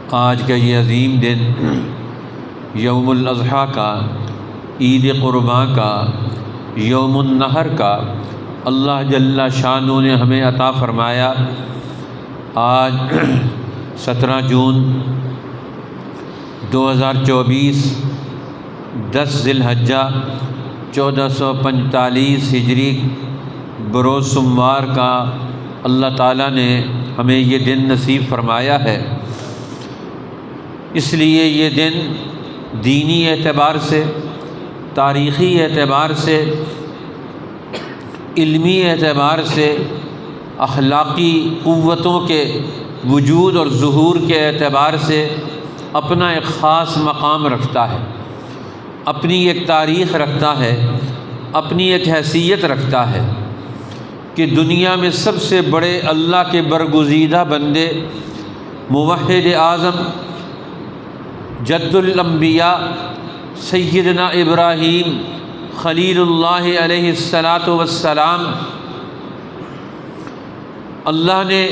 آج کا یہ عظیم دن یوم الاضحیٰ کا، عید قرباں کا، یوم النحر کا اللہ جل شانہ نے ہمیں عطا فرمایا۔ آج 17 جون 2024 10 ذی الحجہ 1445 ہجری بروز سوموار کا اللہ تعالیٰ نے ہمیں یہ دن نصیب فرمایا ہے۔ اس لیے یہ دن دینی اعتبار سے، تاریخی اعتبار سے، علمی اعتبار سے، اخلاقی قوتوں کے وجود اور ظہور کے اعتبار سے اپنا ایک خاص مقام رکھتا ہے، اپنی ایک تاریخ رکھتا ہے، اپنی ایک حیثیت رکھتا ہے کہ دنیا میں سب سے بڑے اللہ کے برگزیدہ بندے، موحد اعظم، جد الانبیاء سیدنا ابراہیم خلیل اللہ علیہ السلام، اللہ نے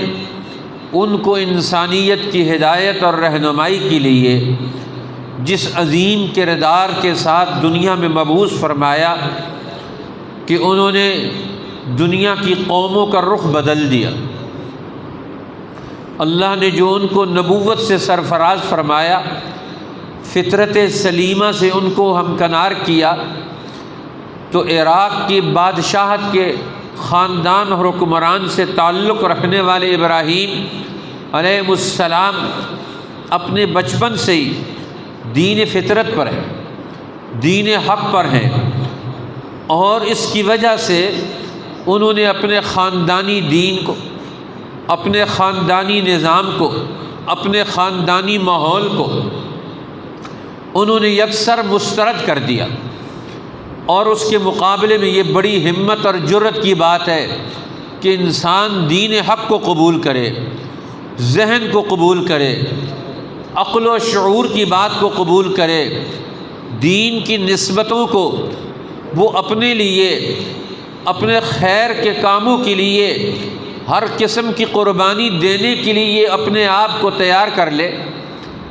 ان کو انسانیت کی ہدایت اور رہنمائی کے لیے جس عظیم کردار کے ساتھ دنیا میں مبعوث فرمایا کہ انہوں نے دنیا کی قوموں کا رخ بدل دیا۔ اللہ نے جو ان کو نبوت سے سرفراز فرمایا، فطرت سلیمہ سے ان کو ہمکنار کیا، تو عراق کی بادشاہت کے خاندان اور حکمران سے تعلق رکھنے والے ابراہیم علیہ السلام اپنے بچپن سے ہی دین فطرت پر ہیں، دین حق پر ہیں، اور اس کی وجہ سے انہوں نے اپنے خاندانی دین کو، اپنے خاندانی نظام کو، اپنے خاندانی ماحول کو انہوں نے یکسر مسترد کر دیا۔ اور اس کے مقابلے میں یہ بڑی ہمت اور جرأت کی بات ہے کہ انسان دین حق کو قبول کرے، ذہن کو قبول کرے، عقل و شعور کی بات کو قبول کرے، دین کی نسبتوں کو وہ اپنے لیے، اپنے خیر کے کاموں کے لیے، ہر قسم کی قربانی دینے کے لیے اپنے آپ کو تیار کر لے۔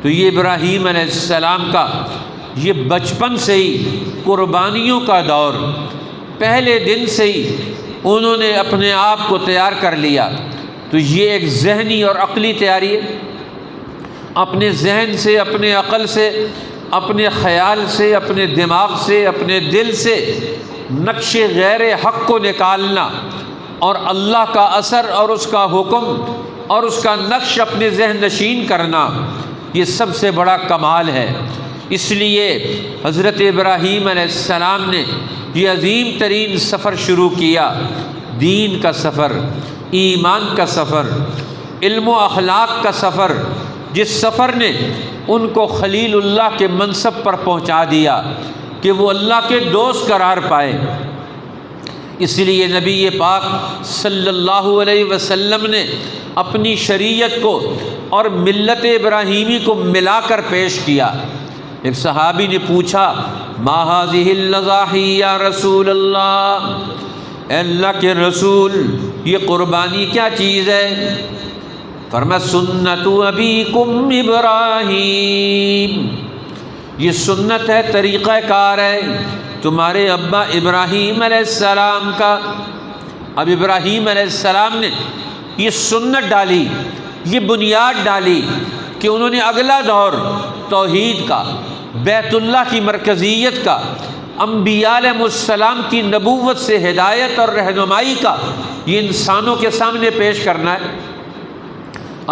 تو یہ ابراہیم علیہ السلام کا یہ بچپن سے ہی قربانیوں کا دور، پہلے دن سے ہی انہوں نے اپنے آپ کو تیار کر لیا۔ تو یہ ایک ذہنی اور عقلی تیاری ہے، اپنے ذہن سے، اپنے عقل سے، اپنے خیال سے، اپنے دماغ سے، اپنے دل سے نقش غیر حق کو نکالنا اور اللہ کا اثر اور اس کا حکم اور اس کا نقش اپنے ذہن نشین کرنا، یہ سب سے بڑا کمال ہے۔ اس لیے حضرت ابراہیم علیہ السلام نے یہ عظیم ترین سفر شروع کیا، دین کا سفر، ایمان کا سفر، علم و اخلاق کا سفر، جس سفر نے ان کو خلیل اللہ کے منصب پر پہنچا دیا کہ وہ اللہ کے دوست قرار پائے۔ اس لیے نبی پاک صلی اللہ علیہ وسلم نے اپنی شریعت کو اور ملت ابراہیمی کو ملا کر پیش کیا۔ ایک صحابی نے پوچھا، ما هذه الاضاحی یا رسول اللہ، اے اللہ کے رسول یہ قربانی کیا چیز ہے؟ فرمایا سنت ابیکم ابراہیم، یہ سنت ہے، طریقہ کار ہے تمہارے ابا ابراہیم علیہ السلام کا۔ اب ابراہیم علیہ السلام نے یہ سنت ڈالی، یہ بنیاد ڈالی کہ انہوں نے اگلا دور توحید کا، بیت اللہ کی مرکزیت کا، انبیاء علیہ السلام کی نبوت سے ہدایت اور رہنمائی کا یہ انسانوں کے سامنے پیش کرنا ہے۔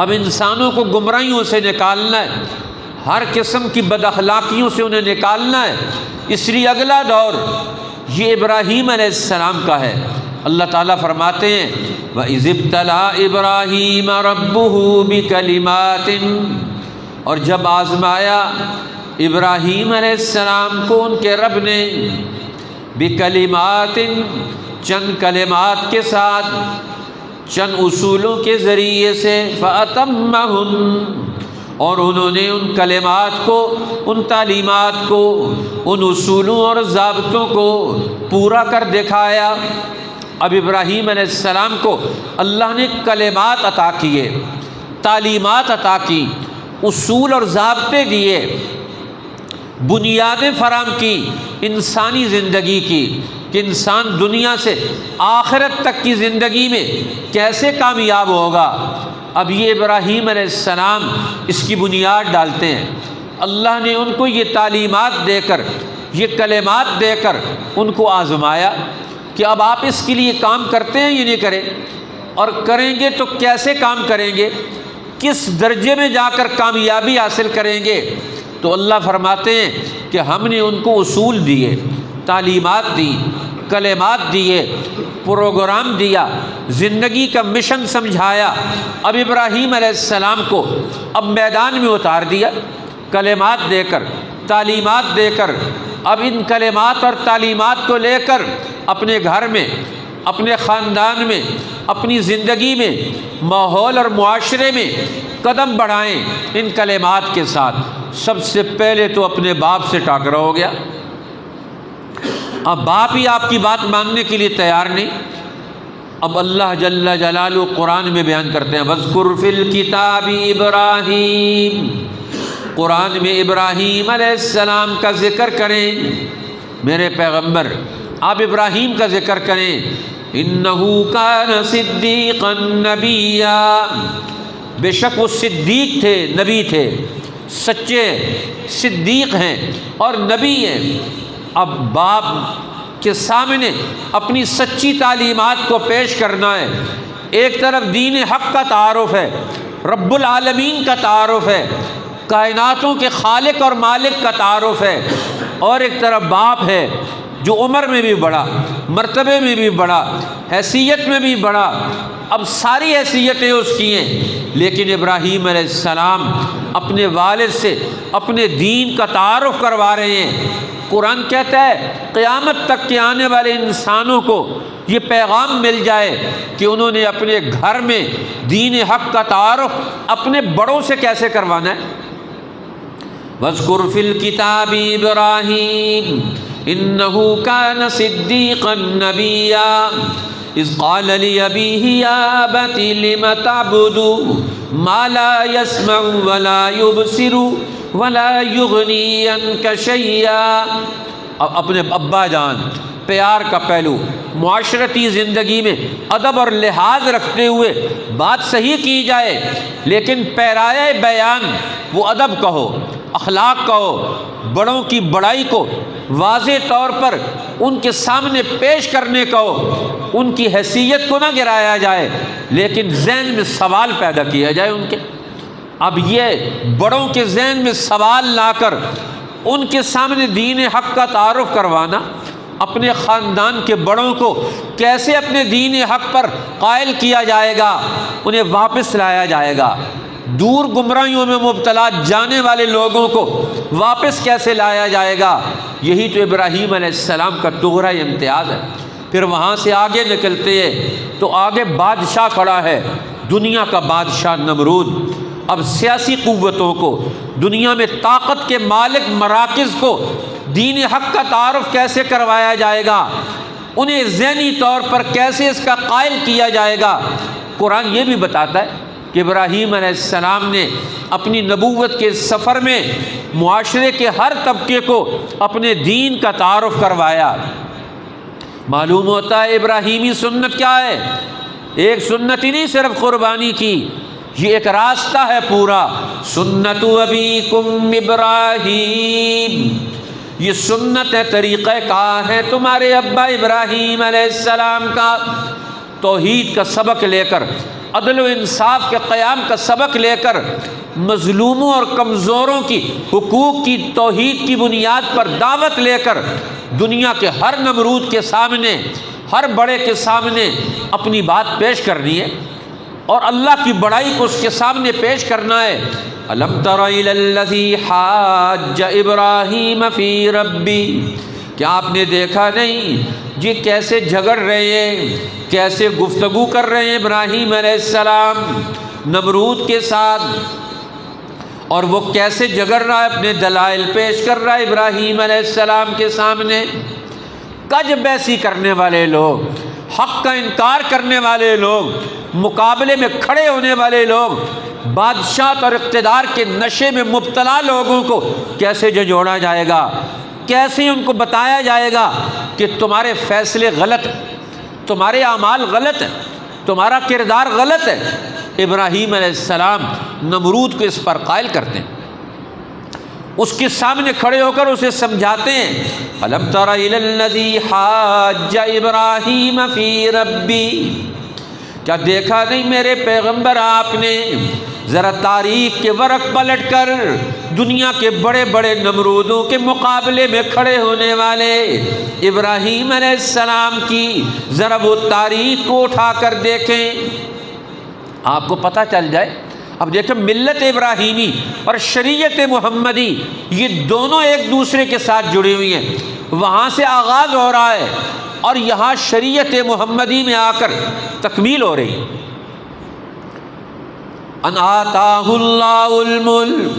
اب انسانوں کو گمراہیوں سے نکالنا ہے، ہر قسم کی بد اخلاقیوں سے انہیں نکالنا ہے۔ اس لیے اگلا دور یہ ابراہیم علیہ السلام کا ہے۔ اللہ تعالیٰ فرماتے ہیں وَإِذِ ابْتَلَىٰ إِبْرَاهِيمَ رَبُّهُ بِكَلِمَاتٍ، اور جب آزمایا ابراہیم علیہ السلام کو ان کے رب نے بِكَلِمَاتٍ، چند کلمات کے ساتھ، چند اصولوں کے ذریعے سے، فَأَتَمَّهُنَّ، اور انہوں نے ان کلمات کو، ان تعلیمات کو، ان اصولوں اور ضابطوں کو پورا کر دکھایا۔ اب ابراہیم علیہ السلام کو اللہ نے کلمات عطا کیے، تعلیمات عطا کی، اصول اور ضابطے دیے، بنیادیں فراہم کی انسانی زندگی کی کہ انسان دنیا سے آخرت تک کی زندگی میں کیسے کامیاب ہوگا۔ اب یہ ابراہیم علیہ السلام اس کی بنیاد ڈالتے ہیں۔ اللہ نے ان کو یہ تعلیمات دے کر، یہ کلمات دے کر ان کو آزمایا کہ اب آپ اس کے لیے کام کرتے ہیں یا نہیں کریں، اور کریں گے تو کیسے کام کریں گے، کس درجے میں جا کر کامیابی حاصل کریں گے۔ تو اللہ فرماتے ہیں کہ ہم نے ان کو اصول دیے، تعلیمات دی، کلمات دیے، پروگرام دیا، زندگی کا مشن سمجھایا۔ اب ابراہیم علیہ السلام کو اب میدان میں اتار دیا کلمات دے کر، تعلیمات دے کر۔ اب ان کلمات اور تعلیمات کو لے کر اپنے گھر میں، اپنے خاندان میں، اپنی زندگی میں، ماحول اور معاشرے میں قدم بڑھائیں ان کلمات کے ساتھ۔ سب سے پہلے تو اپنے باپ سے ٹاکرا ہو گیا۔ اب باپ ہی آپ کی بات ماننے کے لیے تیار نہیں۔ اب اللہ جل جلالہ قرآن میں بیان کرتے ہیں وَاذْكُرْ فِي الْكِتَابِ إِبْرَاهِيمَ، قرآن میں ابراہیم علیہ السلام کا ذکر کریں۔ میرے پیغمبر آپ ابراہیم کا ذکر کریں۔ إِنَّهُ كَانَ صِدِّيقًا نَبِيًّا، بے شک وہ صدیق تھے، نبی تھے، سچے صدیق ہیں اور نبی ہیں۔ اب باپ کے سامنے اپنی سچی تعلیمات کو پیش کرنا ہے۔ ایک طرف دین حق کا تعارف ہے، رب العالمین کا تعارف ہے، کائناتوں کے خالق اور مالک کا تعارف ہے، اور ایک طرف باپ ہے جو عمر میں بھی بڑا، مرتبے میں بھی بڑا، حیثیت میں بھی بڑا۔ اب ساری حیثیتیں اس کی ہیں، لیکن ابراہیم علیہ السلام اپنے والد سے اپنے دین کا تعارف کروا رہے ہیں۔ قرآن کہتا ہے قیامت تک کے آنے والے انسانوں کو یہ پیغام مل جائے کہ انہوں نے اپنے گھر میں دین حق کا تعارف اپنے بڑوں سے کیسے کروانا ہے۔ وَاذْكُرْ فِي الْكِتَابِ إِبْرَاهِيمَ إِنَّهُ كَانَ صِدِّيقًا نَبِيًّا إِذْ قَالَ لِأَبِيهِ يَا أَبَتِ لِمَ تَعْبُدُ مَا لَا يَسْمَعُ وَلَا يُبْصِرُ وَلَا يُغْنِي عَنْكَ شَيْئًا۔ اپنے ابا جان، پیار کا پہلو، معاشرتی زندگی میں ادب اور لحاظ رکھتے ہوئے بات صحیح کی جائے، لیکن پیرائے بیان وہ ادب کہو، اخلاق کہو، بڑوں کی بڑائی کو واضح طور پر ان کے سامنے پیش کرنے کہو، ان کی حیثیت کو نہ گرایا جائے، لیکن ذہن میں سوال پیدا کیا جائے ان کے۔ اب یہ بڑوں کے ذہن میں سوال لا کر ان کے سامنے دین حق کا تعارف کروانا، اپنے خاندان کے بڑوں کو کیسے اپنے دین حق پر قائل کیا جائے گا، انہیں واپس لایا جائے گا، دور گمراہیوں میں مبتلا جانے والے لوگوں کو واپس کیسے لایا جائے گا، یہی تو ابراہیم علیہ السلام کا تغرہ امتیاز ہے۔ پھر وہاں سے آگے نکلتے ہیں تو آگے بادشاہ کھڑا ہے، دنیا کا بادشاہ نمرود۔ اب سیاسی قوتوں کو، دنیا میں طاقت کے مالک مراکز کو دین حق کا تعارف کیسے کروایا جائے گا، انہیں ذہنی طور پر کیسے اس کا قائل کیا جائے گا۔ قرآن یہ بھی بتاتا ہے کہ ابراہیم علیہ السلام نے اپنی نبوت کے سفر میں معاشرے کے ہر طبقے کو اپنے دین کا تعارف کروایا۔ معلوم ہوتا ہے ابراہیمی سنت کیا ہے، ایک سنت ہی نہیں صرف قربانی کی، یہ ایک راستہ ہے پورا۔ سنت ابیکم ابراہیم، یہ سنت ہے، طریقہ کار ہے تمہارے ابا ابراہیم علیہ السلام کا۔ توحید کا سبق لے کر، عدل و انصاف کے قیام کا سبق لے کر، مظلوموں اور کمزوروں کی حقوق کی توحید کی بنیاد پر دعوت لے کر دنیا کے ہر نمرود کے سامنے، ہر بڑے کے سامنے اپنی بات پیش کرنی ہے، اور اللہ کی بڑائی کو اس کے سامنے پیش کرنا ہے۔ الم تر الی الذی حاج ابراہیم فی ربی، کیا آپ نے دیکھا نہیں جی کیسے جھگڑ رہے ہیں، کیسے گفتگو کر رہے ہیں ابراہیم علیہ السلام نمرود کے ساتھ، اور وہ کیسے جھگڑ رہا ہے، اپنے دلائل پیش کر رہا ہے ابراہیم علیہ السلام کے سامنے۔ کج بیسی کرنے والے لوگ، حق کا انکار کرنے والے لوگ، مقابلے میں کھڑے ہونے والے لوگ، بادشاہت اور اقتدار کے نشے میں مبتلا لوگوں کو کیسے جھنجھوڑا جائے گا، کیسے ان کو بتایا جائے گا کہ تمہارے فیصلے غلط ہیں، تمہارے اعمال غلط ہیں، تمہارا کردار غلط ہے۔ ابراہیم علیہ السلام نمرود کو اس پر قائل کرتے ہیں، اس کے سامنے کھڑے ہو کر اسے سمجھاتے ہیں، الم تر الی الذی حاج ابراہیم فی ربی، کیا دیکھا نہیں میرے پیغمبر آپ نے ذرا تاریخ کے ورق پلٹ کر دنیا کے بڑے بڑے نمرودوں کے مقابلے میں کھڑے ہونے والے ابراہیم علیہ السلام کی ذرا وہ تاریخ کو اٹھا کر دیکھیں، آپ کو پتہ چل جائے۔ اب دیکھیں ملت ابراہیمی اور شریعت محمدی یہ دونوں ایک دوسرے کے ساتھ جڑی ہوئی ہیں، وہاں سے آغاز ہو رہا ہے اور یہاں شریعت محمدی میں آ کر تکمیل ہو رہی۔ ان آتاہ اللہ الملک،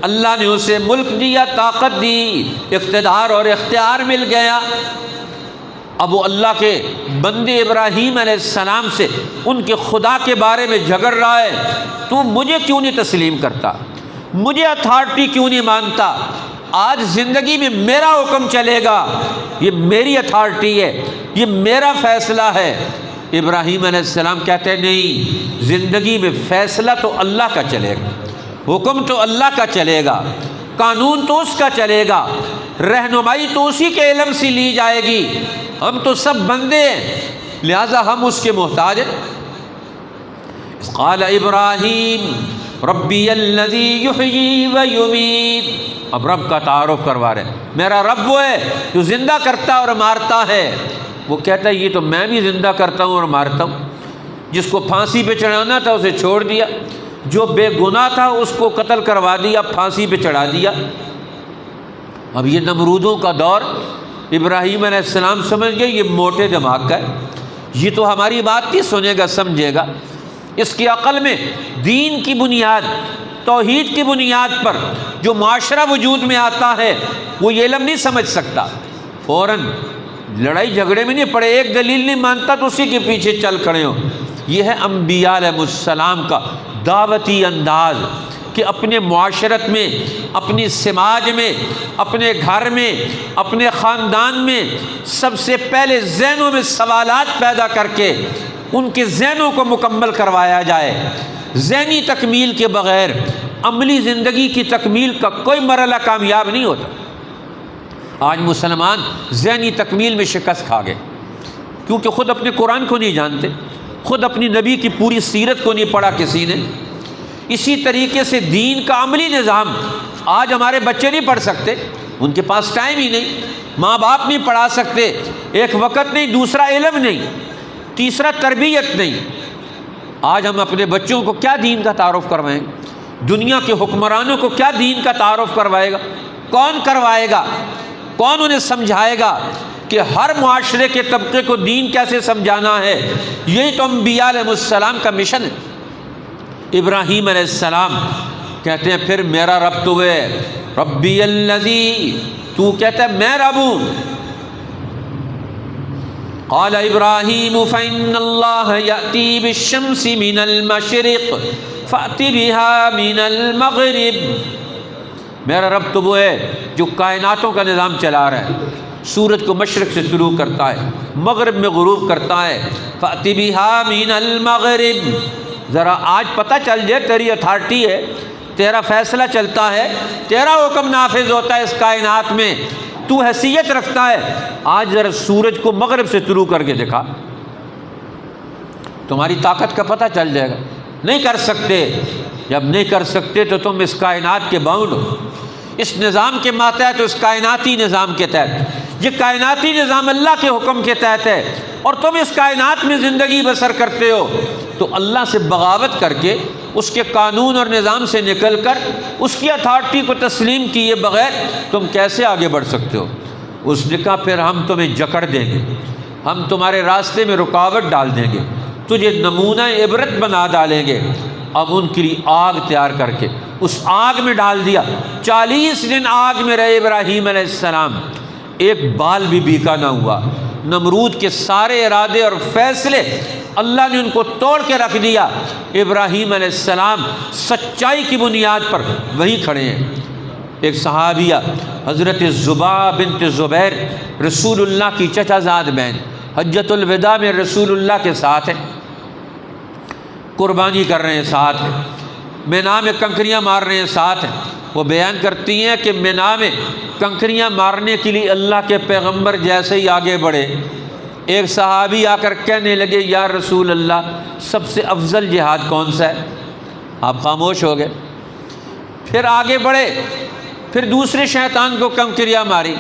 اللہ نے اسے ملک دیا، طاقت دی، اقتدار اور اختیار مل گیا۔ اب وہ اللہ کے بندے ابراہیم علیہ السلام سے ان کے خدا کے بارے میں جھگڑ رہا ہے، تو مجھے کیوں نہیں تسلیم کرتا، مجھے اتھارٹی کیوں نہیں مانتا، آج زندگی میں میرا حکم چلے گا، یہ میری اتھارٹی ہے، یہ میرا فیصلہ ہے۔ ابراہیم علیہ السلام کہتے ہیں نہیں، زندگی میں فیصلہ تو اللہ کا چلے گا، حکم تو اللہ کا چلے گا، قانون تو اس کا چلے گا، رہنمائی تو اسی کے علم سے لی جائے گی، ہم تو سب بندے ہیں، لہذا ہم اس کے محتاج ہیں۔ قال ابراہیم ربی الذی یحیی و یمیت، اب رب کا تعارف کروا رہے ہیں، میرا رب وہ ہے جو زندہ کرتا اور مارتا ہے۔ وہ کہتا ہے یہ تو میں بھی زندہ کرتا ہوں اور مارتا ہوں، جس کو پھانسی پہ چڑھانا تھا اسے چھوڑ دیا، جو بے گناہ تھا اس کو قتل کروا دیا، پھانسی پہ چڑھا دیا۔ اب یہ نمرودوں کا دور، ابراہیم علیہ السلام سمجھ گئے یہ موٹے دماغ کا ہے، یہ تو ہماری بات نہیں سنے گا سمجھے گا، اس کی عقل میں دین کی بنیاد، توحید کی بنیاد پر جو معاشرہ وجود میں آتا ہے وہ یہ علم نہیں سمجھ سکتا، فوراً لڑائی جھگڑے میں نہیں پڑے، ایک دلیل نہیں مانتا تو اسی کے پیچھے چل کھڑے ہو۔ یہ ہے انبیاء علیہ السلام کا دعوتی انداز کہ اپنے معاشرت میں، اپنی سماج میں، اپنے گھر میں، اپنے خاندان میں سب سے پہلے ذہنوں میں سوالات پیدا کر کے ان کے ذہنوں کو مکمل کروایا جائے۔ ذہنی تکمیل کے بغیر عملی زندگی کی تکمیل کا کوئی مرحلہ کامیاب نہیں ہوتا۔ آج مسلمان ذہنی تکمیل میں شکست کھا گئے کیونکہ خود اپنے قرآن کو نہیں جانتے، خود اپنی نبی کی پوری سیرت کو نہیں پڑھا کسی نے۔ اسی طریقے سے دین کا عملی نظام آج ہمارے بچے نہیں پڑھ سکتے، ان کے پاس ٹائم ہی نہیں، ماں باپ نہیں پڑھا سکتے، ایک وقت نہیں، دوسرا علم نہیں، تیسرا تربیت نہیں۔ آج ہم اپنے بچوں کو کیا دین کا تعارف کروائیں گے؟ دنیا کے حکمرانوں کو کیا دین کا تعارف کروائے گا؟ کون کروائے گا؟ کون انہیں سمجھائے گا کہ ہر معاشرے کے طبقے کو دین کیسے سمجھانا ہے؟ یہی تو انبیاء علیہ السلام کا مشن ہے۔ ابراہیم علیہ السلام کہتے ہیں پھر میرا رب تو ہے، ربی الذی، تو کہتا ہے میں رب ہوں۔ قال ابراہیم فإن اللہ یأتی بالشمس من المشرق فأت بها من المغرب، میرا رب تو وہ ہے جو کائناتوں کا نظام چلا رہا ہے، سورج کو مشرق سے طلوع کرتا ہے، مغرب میں غروب کرتا ہے، فأت بها من المغرب، ذرا آج پتہ چل جائے تیری اتھارٹی ہے، تیرا فیصلہ چلتا ہے، تیرا حکم نافذ ہوتا ہے اس کائنات میں، تو حیثیت رکھتا ہے، آج ذرا سورج کو مغرب سے طلوع کر کے دکھا، تمہاری طاقت کا پتہ چل جائے گا۔ نہیں کر سکتے، جب نہیں کر سکتے تو تم اس کائنات کے باؤنڈ ہو، اس نظام کے ماتحت، اس کائناتی نظام کے تحت، یہ کائناتی نظام اللہ کے حکم کے تحت ہے اور تم اس کائنات میں زندگی بسر کرتے ہو، تو اللہ سے بغاوت کر کے، اس کے قانون اور نظام سے نکل کر، اس کی اتھارٹی کو تسلیم کیے بغیر تم کیسے آگے بڑھ سکتے ہو؟ اس نے کہا پھر ہم تمہیں جکڑ دیں گے، ہم تمہارے راستے میں رکاوٹ ڈال دیں گے، تجھے نمونہ عبرت بنا ڈالیں گے۔ اب ان کے لیے آگ تیار کر کے اس آگ میں ڈال دیا، 40 دن آگ میں رہے ابراہیم علیہ السلام، ایک بال بھی بیکا نہ ہوا، نمرود کے سارے ارادے اور فیصلے اللہ نے ان کو توڑ کے رکھ دیا۔ ابراہیم علیہ السلام سچائی کی بنیاد پر وہیں کھڑے ہیں۔ ایک صحابیہ حضرت زبا بنت زبیر رسول اللہ کی چچا زاد بہن، حجۃ الوداع میں رسول اللہ کے ساتھ ہیں، قربانی کر رہے ہیں، ساتھ ہیں، مینا میں کنکریاں مار رہے ہیں، ساتھ ہیں۔ وہ بیان کرتی ہیں کہ مینا میں کنکریاں مارنے کے لیے اللہ کے پیغمبر جیسے ہی آگے بڑھے، ایک صحابی آ کر کہنے لگے یا رسول اللہ سب سے افضل جہاد کون سا ہے؟ آپ خاموش ہو گئے۔ پھر آگے بڑھے، پھر دوسرے شیطان کو کنکریاں ماری،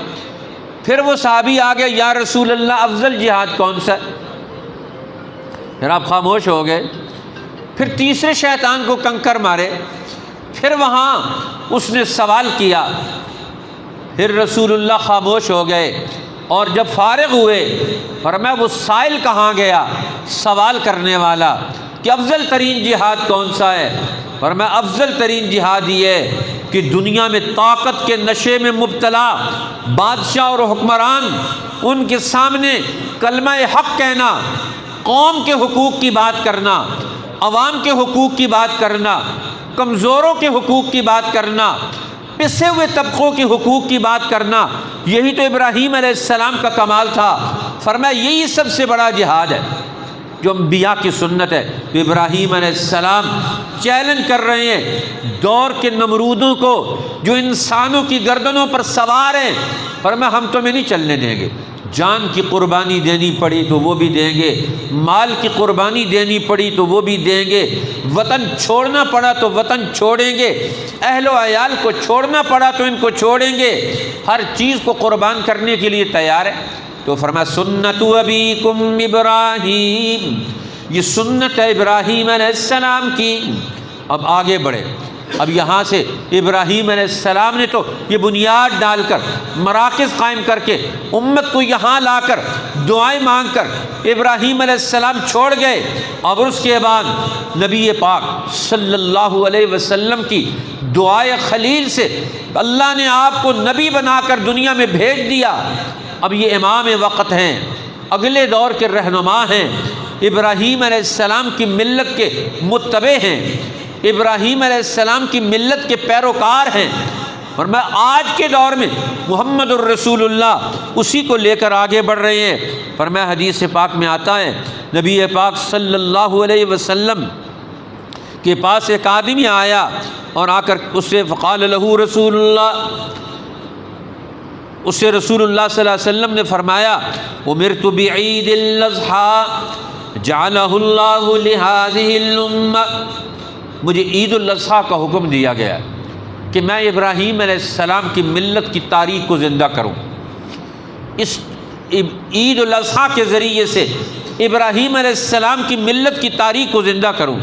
پھر وہ صحابی آ گئے یا رسول اللہ افضل جہاد کون سا ہے؟ پھر آپ خاموش ہو گئے۔ پھر تیسرے شیطان کو کنکر مارے، پھر وہاں اس نے سوال کیا، پھر رسول اللہ خاموش ہو گئے، اور جب فارغ ہوئے فرمایا وہ سائل کہاں گیا، سوال کرنے والا، کہ افضل ترین جہاد کون سا ہے؟ فرمایا افضل ترین جہاد یہ ہے کہ دنیا میں طاقت کے نشے میں مبتلا بادشاہ اور حکمران، ان کے سامنے کلمہ حق کہنا، قوم کے حقوق کی بات کرنا، عوام کے حقوق کی بات کرنا، کمزوروں کے حقوق کی بات کرنا، پسے ہوئے طبقوں کے حقوق کی بات کرنا، یہی تو ابراہیم علیہ السلام کا کمال تھا۔ فرمایا یہی سب سے بڑا جہاد ہے جو انبیاء کی سنت ہے۔ تو ابراہیم علیہ السلام چیلنج کر رہے ہیں دور کے نمرودوں کو جو انسانوں کی گردنوں پر سوار ہیں، فرمایا ہم تمہیں نہیں چلنے دیں گے۔ جان کی قربانی دینی پڑی تو وہ بھی دیں گے، مال کی قربانی دینی پڑی تو وہ بھی دیں گے، وطن چھوڑنا پڑا تو وطن چھوڑیں گے، اہل و عیال کو چھوڑنا پڑا تو ان کو چھوڑیں گے، ہر چیز کو قربان کرنے کے لیے تیار ہے۔ تو فرمایا سنت ابیکم ابراہیم، یہ سنت ہے ابراہیم علیہ السلام کی۔ اب آگے بڑھے، اب یہاں سے ابراہیم علیہ السلام نے تو یہ بنیاد ڈال کر، مراکز قائم کر کے، امت کو یہاں لا کر دعائیں مانگ کر ابراہیم علیہ السلام چھوڑ گئے، اور اس کے بعد نبی پاک صلی اللہ علیہ وسلم کی دعائے خلیل سے اللہ نے آپ کو نبی بنا کر دنیا میں بھیج دیا۔ اب یہ امام وقت ہیں، اگلے دور کے رہنما ہیں، ابراہیم علیہ السلام کی ملت کے متبع ہیں، ابراہیم علیہ السلام کی ملت کے پیروکار ہیں، اور میں آج کے دور میں محمد الرسول اللہ اسی کو لے کر آگے بڑھ رہے ہیں۔ فرمایا حدیث پاک میں آتا ہے نبی پاک صلی اللہ علیہ وسلم کے پاس ایک آدمی آیا اور آ کر اس سے فقال لہ رسول اللہ، اس سے رسول اللہ صلی اللہ علیہ وسلم نے فرمایا امرت بعید الاضحیٰ جعلہ اللہ لہذہ الامہ، مجھے عید الاضحیٰ کا حکم دیا گیا کہ میں ابراہیم علیہ السلام کی ملت کی تاریخ کو زندہ کروں، اس عید الاضحیٰ کے ذریعے سے ابراہیم علیہ السلام کی ملت کی تاریخ کو زندہ کروں۔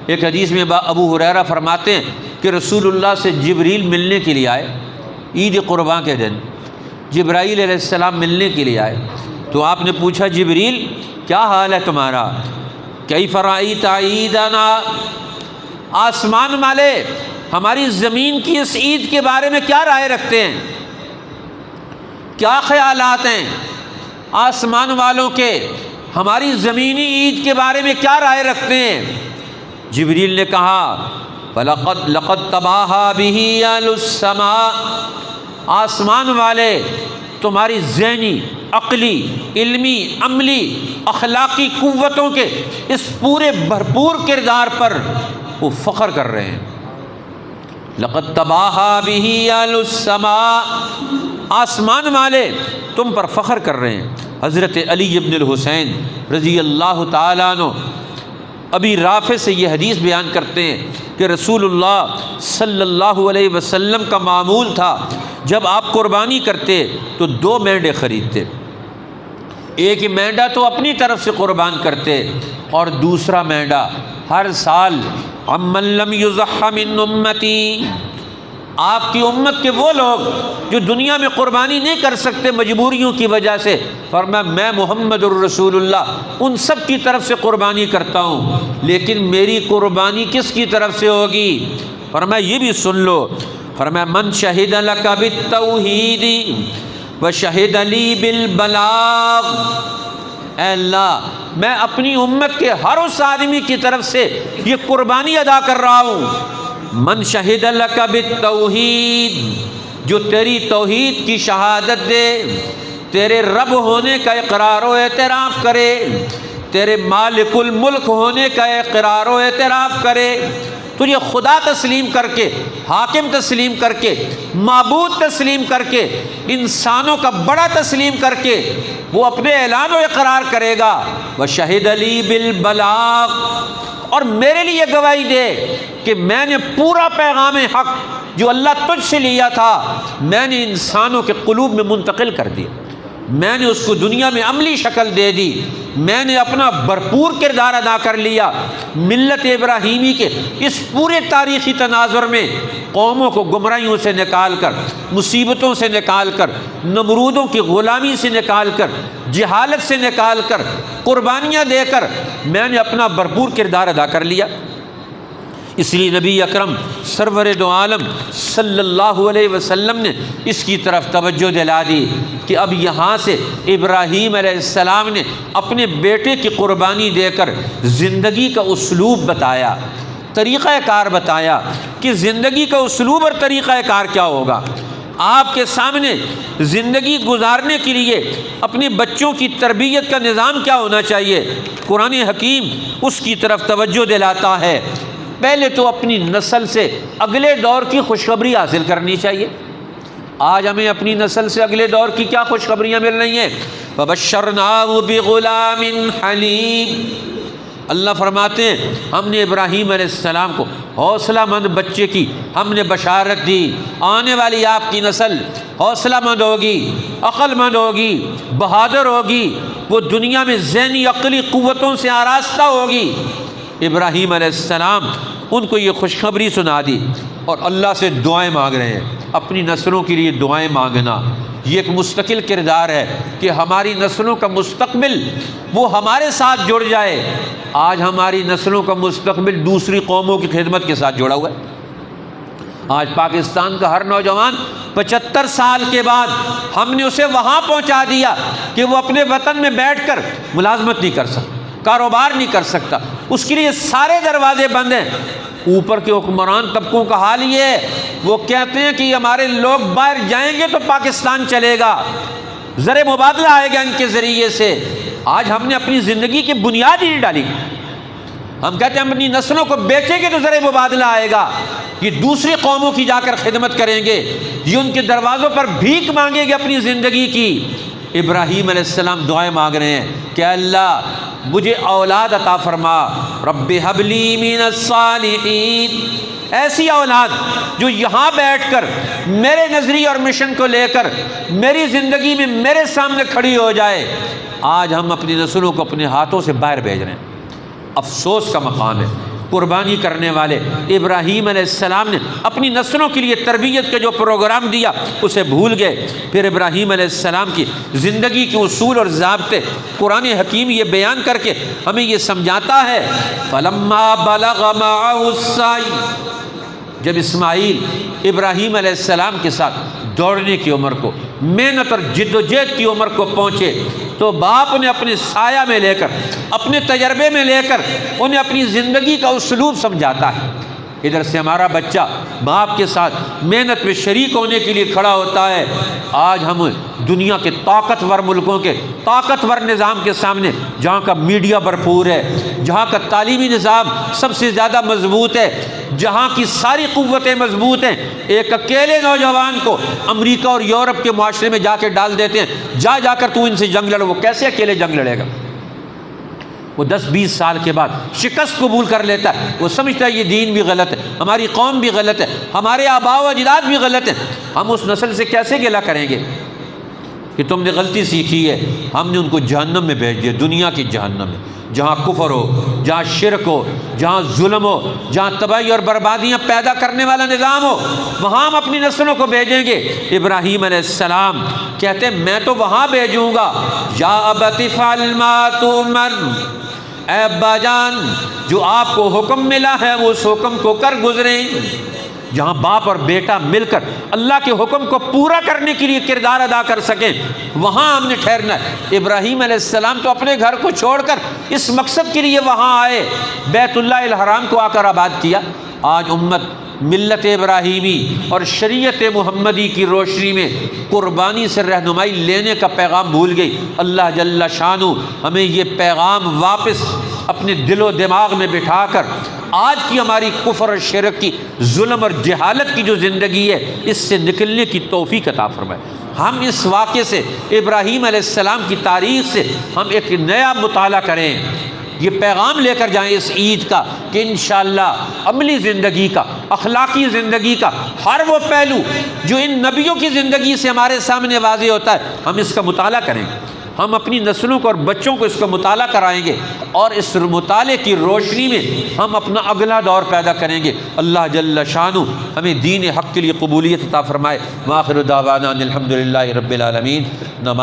ایک حدیث میں ابو ہریرہ فرماتے ہیں کہ رسول اللہ سے جبریل ملنے کے لیے آئے، عید قرباں کے دن جبرائیل علیہ السلام ملنے کے لیے آئے، تو آپ نے پوچھا جبریل کیا حال ہے تمہارا، کیف رأیت عیدنا، آسمان والے ہماری زمین کی اس عید کے بارے میں کیا رائے رکھتے ہیں، کیا خیالات ہیں آسمان والوں کے ہماری زمینی عید کے بارے میں کیا رائے رکھتے ہیں؟ جبریل نے کہا لقد تباہا بہ اہل السماء، آسمان والے تمہاری ذہنی، عقلی، علمی، عملی، اخلاقی قوتوں کے اس پورے بھرپور کردار پر وہ فخر کر رہے ہیں۔ لقد تباہا بہ اہل السماء، آسمان والے تم پر فخر کر رہے ہیں۔ حضرت علی ابن الحسین رضی اللہ تعالیٰ عنہ ابی رافع سے یہ حدیث بیان کرتے ہیں کہ رسول اللہ صلی اللہ علیہ وسلم کا معمول تھا جب آپ قربانی کرتے تو 2 مینڈے خریدتے، ایک مینڈا تو اپنی طرف سے قربان کرتے اور دوسرا مینڈا ہر سال عمن لم یضح من امتی، آپ کی امت کے وہ لوگ جو دنیا میں قربانی نہیں کر سکتے مجبوریوں کی وجہ سے، فرمایا میں محمد الرسول اللہ ان سب کی طرف سے قربانی کرتا ہوں، لیکن میری قربانی کس کی طرف سے ہوگی؟ فرمایا یہ بھی سن لو، فرمایا من شہد لک بالتوحید، وشہد لی بالبلاغ، اے اللہ میں اپنی امت کے ہر اس آدمی کی طرف سے یہ قربانی ادا کر رہا ہوں، من شہد لک بالتوحید، جو تیری توحید کی شہادت دے، تیرے رب ہونے کا اقرار و اعتراف کرے، تیرے مالک الملک ہونے کا اقرار و اعتراف کرے، تجھے خدا تسلیم کر کے، حاکم تسلیم کر کے، معبود تسلیم کر کے، انسانوں کا بڑا تسلیم کر کے وہ اپنے اعلان و اقرار کرے گا، وشہد لی بالبلاغ، اور میرے لیے گواہی دے کہ میں نے پورا پیغام حق جو اللہ تجھ سے لیا تھا میں نے انسانوں کے قلوب میں منتقل کر دیا، میں نے اس کو دنیا میں عملی شکل دے دی، میں نے اپنا بھرپور کردار ادا کر لیا، ملت ابراہیمی کے اس پورے تاریخی تناظر میں قوموں کو گمراہیوں سے نکال کر، مصیبتوں سے نکال کر، نمرودوں کی غلامی سے نکال کر، جہالت سے نکال کر، قربانیاں دے کر میں نے اپنا بھرپور کردار ادا کر لیا۔ اس لیے نبی اکرم سرور دو عالم صلی اللہ علیہ وسلم نے اس کی طرف توجہ دلا دی کہ اب یہاں سے ابراہیم علیہ السلام نے اپنے بیٹے کی قربانی دے کر زندگی کا اسلوب بتایا، طریقہ کار بتایا کہ زندگی کا اسلوب اور طریقہ کار کیا ہوگا۔ آپ کے سامنے زندگی گزارنے کے لیے اپنے بچوں کی تربیت کا نظام کیا ہونا چاہیے، قرآن حکیم اس کی طرف توجہ دلاتا ہے۔ پہلے تو اپنی نسل سے اگلے دور کی خوشخبری حاصل کرنی چاہیے۔ آج ہمیں اپنی نسل سے اگلے دور کی کیا خوشخبریاں مل رہی ہیں، فَبَشَّرْنَاهُ بِغُلَامٍ حَلِيمٍ، اللہ فرماتے ہیں ہم نے ابراہیم علیہ السلام کو حوصلہ مند بچے کی ہم نے بشارت دی، آنے والی آپ کی نسل حوصلہ مند ہوگی، عقل مند ہوگی، بہادر ہوگی، وہ دنیا میں ذہنی عقلی قوتوں سے آراستہ ہوگی۔ ابراہیم علیہ السلام ان کو یہ خوشخبری سنا دی اور اللہ سے دعائیں مانگ رہے ہیں، اپنی نسلوں کے لیے دعائیں مانگنا یہ ایک مستقل کردار ہے کہ ہماری نسلوں کا مستقبل وہ ہمارے ساتھ جڑ جائے۔ آج ہماری نسلوں کا مستقبل دوسری قوموں کی خدمت کے ساتھ جڑا ہوا ہے۔ آج پاکستان کا ہر نوجوان 75 سال کے بعد ہم نے اسے وہاں پہنچا دیا کہ وہ اپنے وطن میں بیٹھ کر ملازمت نہیں کر سکتا، کاروبار نہیں کر سکتا، اس کے لیے سارے دروازے بند ہیں۔ اوپر کے حکمران طبقوں کا حال یہ ہے، وہ کہتے ہیں کہ ہمارے لوگ باہر جائیں گے تو پاکستان چلے گا، زر مبادلہ آئے گا ان کے ذریعے سے۔ آج ہم نے اپنی زندگی کی بنیاد ہی نہیں ڈالی، ہم کہتے ہیں ہم اپنی نسلوں کو بیچیں گے تو زر مبادلہ آئے گا، یہ دوسری قوموں کی جا کر خدمت کریں گے، یہ ان کے دروازوں پر بھیک مانگیں گے اپنی زندگی کی۔ ابراہیم علیہ السلام دعائیں مانگ رہے ہیں کہ اللہ مجھے اولاد عطا فرما، رب ہب لی من الصالحین، ایسی اولاد جو یہاں بیٹھ کر میرے نظریے اور مشن کو لے کر میری زندگی میں میرے سامنے کھڑی ہو جائے۔ آج ہم اپنی نسلوں کو اپنے ہاتھوں سے باہر بھیج رہے ہیں، افسوس کا مقام ہے۔ قربانی کرنے والے ابراہیم علیہ السلام نے اپنی نسلوں کے لیے تربیت کا جو پروگرام دیا اسے بھول گئے۔ پھر ابراہیم علیہ السلام کی زندگی کے اصول اور ضابطے قرآن حکیم یہ بیان کر کے ہمیں یہ سمجھاتا ہے، فَلَمَّا بَلَغَ مَعَهُ السَّعْيُ، جب اسماعیل ابراہیم علیہ السلام کے ساتھ دوڑنے کی عمر کو، محنت اور جد و جہد کی عمر کو پہنچے تو باپ نے اپنے سایہ میں لے کر، اپنے تجربے میں لے کر انہیں اپنی زندگی کا اسلوب سمجھاتا ہے۔ ادھر سے ہمارا بچہ باپ کے ساتھ محنت میں شریک ہونے کے لیے کھڑا ہوتا ہے۔ آج ہم دنیا کے طاقتور ملکوں کے طاقتور نظام کے سامنے، جہاں کا میڈیا بھرپور ہے، جہاں کا تعلیمی نظام سب سے زیادہ مضبوط ہے، جہاں کی ساری قوتیں مضبوط ہیں، ایک اکیلے نوجوان کو امریکہ اور یورپ کے معاشرے میں جا کے ڈال دیتے ہیں، جا کر تو ان سے جنگ لڑ، وہ کیسے اکیلے جنگ لڑے گا؟ وہ 10-20 سال کے بعد شکست قبول کر لیتا ہے، وہ سمجھتا ہے یہ دین بھی غلط ہے، ہماری قوم بھی غلط ہے، ہمارے آباء و اجداد بھی غلط ہیں۔ ہم اس نسل سے کیسے گلہ کریں گے کہ تم نے غلطی سیکھی ہے؟ ہم نے ان کو جہنم میں بھیج دیا، دنیا کی جہنم میں، جہاں کفر ہو، جہاں شرک ہو، جہاں ظلم ہو، جہاں تباہی اور بربادیاں پیدا کرنے والا نظام ہو، وہاں ہم اپنی نسلوں کو بھیجیں گے۔ ابراہیم علیہ السلام کہتے ہیں میں تو وہاں بھیجوں گا، یا ابت افعل ما تؤمر، اے ابا جان جو آپ کو حکم ملا ہے وہ اس حکم کو کر گزریں۔ جہاں باپ اور بیٹا مل کر اللہ کے حکم کو پورا کرنے کے لیے کردار ادا کر سکیں، وہاں ہم نے ٹھہرنا ہے۔ ابراہیم علیہ السلام تو اپنے گھر کو چھوڑ کر اس مقصد کے لیے وہاں آئے، بیت اللہ الحرام کو آ کر آباد کیا۔ آج امت ملت ابراہیمی اور شریعت محمدی کی روشنی میں قربانی سے رہنمائی لینے کا پیغام بھول گئی۔ اللہ جل شانہ ہمیں یہ پیغام واپس اپنے دل و دماغ میں بٹھا کر آج کی ہماری کفر اور شرک کی، ظلم اور جہالت کی جو زندگی ہے، اس سے نکلنے کی توفیق عطا فرمائے۔ ہم اس واقعے سے، ابراہیم علیہ السلام کی تاریخ سے ہم ایک نیا مطالعہ کریں، یہ پیغام لے کر جائیں اس عید کا کہ انشاءاللہ عملی زندگی کا، اخلاقی زندگی کا ہر وہ پہلو جو ان نبیوں کی زندگی سے ہمارے سامنے واضح ہوتا ہے، ہم اس کا مطالعہ کریں۔ ہم اپنی نسلوں کو اور بچوں کو اس کا مطالعہ کرائیں گے، اور اس مطالعے کی روشنی میں ہم اپنا اگلا دور پیدا کریں گے۔ اللہ جل شانہ ہمیں دین حق کے لیے قبولیت عطا فرمائے۔ وآخر دعوانا ان الحمد للہ رب العالمین۔